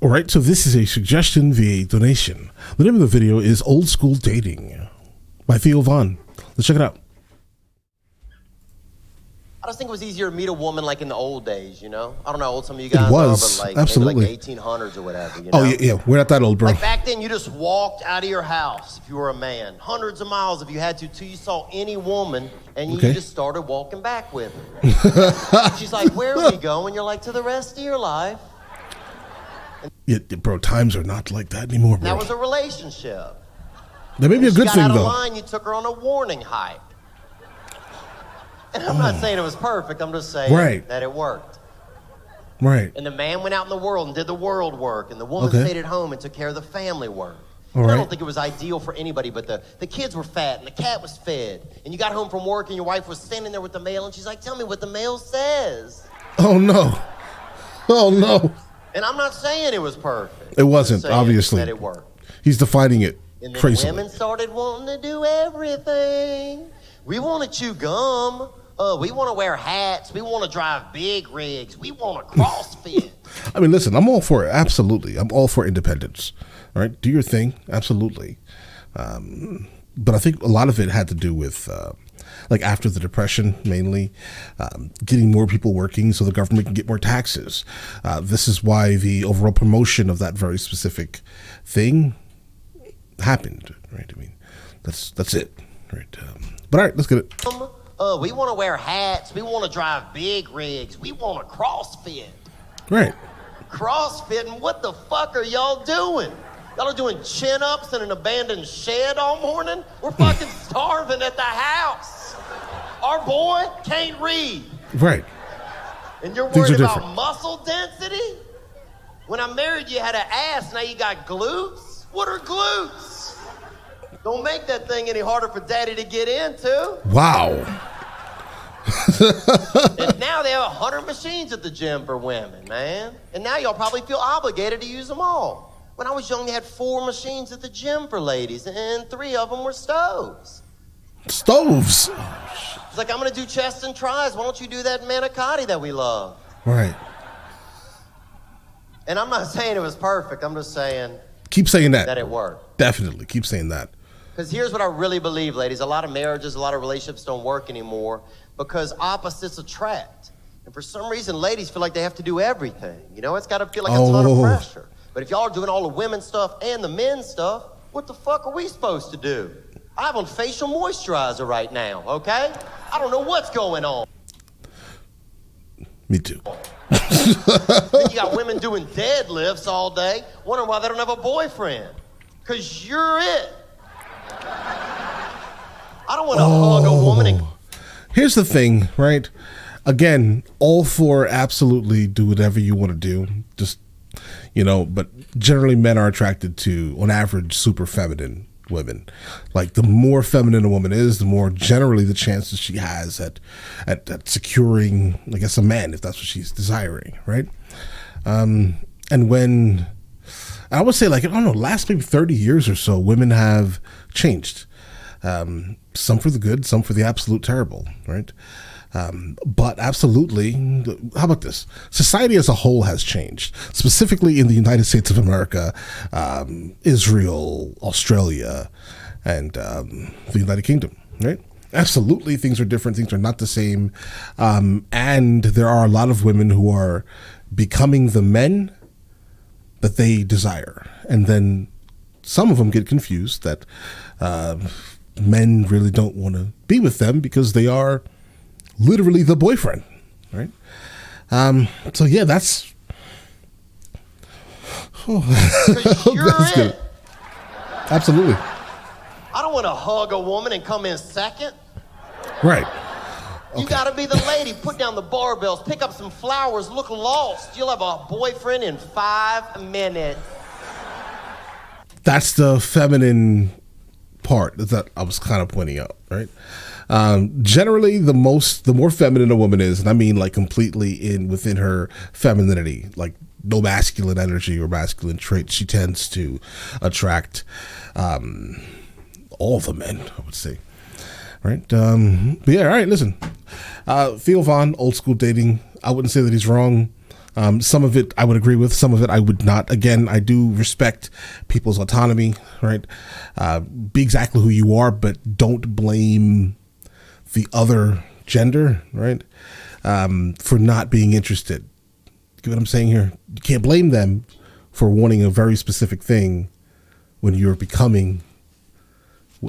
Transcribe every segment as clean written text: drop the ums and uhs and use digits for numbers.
All right, so this is a suggestion via donation. The name of the video is Old School Dating by Theo Von. Let's check it out. I just think it was easier to meet a woman like in the old days, you know? I don't know how old some of you guys It was, are, but like absolutely. maybe like 1800s or whatever, you know? Oh, yeah, we're not that old, bro. Like back then, you just walked out of your house if you were a man, hundreds of miles if you had to, till you saw any woman, and you just started walking back with her. She's like, where are we going? You're like, to the rest of your life. Yeah, bro, times are not like that anymore, bro. That was a relationship. That may be a good thing, though. She got out of line, you took her on a warning hike. And I'm not saying it was perfect, I'm just saying that it worked. Right. And the man went out in the world and did the world work, and the woman stayed at home and took care of the family work. I don't think it was ideal for anybody, but the kids were fat and the cat was fed. And you got home from work and your wife was standing there with the mail and she's like, tell me what the mail says. Oh, no. Oh, no. And I'm not saying it was perfect. It wasn't, obviously. That it worked. He's defining it crazily. And then women started wanting to do everything. We want to chew gum. We want to wear hats. We want to drive big rigs. We want to CrossFit. I mean, listen, I'm all for it. Absolutely. I'm all for independence. All right. Do your thing. Absolutely. But I think a lot of it had to do with, like after the Depression, mainly, getting more people working so the government can get more taxes. This is why the overall promotion of that very specific thing happened. Right. I mean, that's it. Right. But all right, let's get it. We want to wear hats. We want to drive big rigs. We want to CrossFit. Right. CrossFitting? What the fuck are y'all doing? Y'all are doing chin-ups in an abandoned shed all morning? We're fucking starving at the house. Our boy can't read. Right. And you're worried about muscle density? When I married you, had an ass, now you got glutes? What are glutes? Don't make that thing any harder for daddy to get into. Wow. And now they have 100 machines at the gym for women, man. And now y'all probably feel obligated to use them all. When I was young, they had 4 machines at the gym for ladies, and 3 of them were stoves. Stoves? It's like, I'm gonna do chest and tries. Why don't you do that manicotti that we love? Right. And I'm not saying it was perfect. I'm just saying. Keep saying that. That it worked. Definitely. Keep saying that. Because here's what I really believe, ladies. A lot of marriages, a lot of relationships don't work anymore because opposites attract. And for some reason, ladies feel like they have to do everything. You know, it's got to feel like a ton of pressure. But if y'all are doing all the women's stuff and the men's stuff, what the fuck are we supposed to do? I have on facial moisturizer right now, okay? I don't know what's going on. Me too. Then you got women doing deadlifts all day, wondering why they don't have a boyfriend. Because you're it. I don't want to hug a woman. Here's the thing, right? Again, all for absolutely do whatever you want to do. Just, you know, but generally men are attracted to, on average, super feminine women. Like the more feminine a woman is, the more generally the chances she has at securing, I guess, a man, if that's what she's desiring, right? And when, I would say, like, I don't know, last maybe 30 years or so, women have changed. Some for the good, some for the absolute terrible, right? But absolutely, how about this? Society as a whole has changed, specifically in the United States of America, Israel, Australia, and the United Kingdom, right? Absolutely, things are different. Things are not the same. And there are a lot of women who are becoming the men that they desire. And then some of them get confused that men really don't want to be with them because they are literally the boyfriend, right? So yeah, that's that's good. Absolutely. I don't want to hug a woman and come in second. Right. You gotta be the lady. Put down the barbells, pick up some flowers, look lost. You'll have a boyfriend in 5 minutes. That's the feminine part that I was kind of pointing out, right? Generally, the more feminine a woman is, and I mean like completely within her femininity, like no masculine energy or masculine traits, she tends to attract all the men, I would say, right? But yeah, all right, listen. Theo Von, Old School Dating, I wouldn't say that he's wrong. Some of it I would agree with, some of it I would not. Again, I do respect people's autonomy, right? Be exactly who you are, but don't blame the other gender, right? For not being interested. Get what I'm saying here? You can't blame them for wanting a very specific thing when you're becoming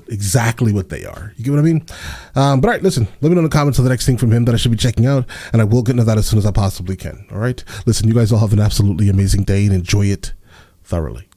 exactly what they are. You get what I mean? But all right, listen, let me know in the comments of the next thing from him that I should be checking out, and I will get into that as soon as I possibly can. All right? Listen, you guys all have an absolutely amazing day and enjoy it thoroughly.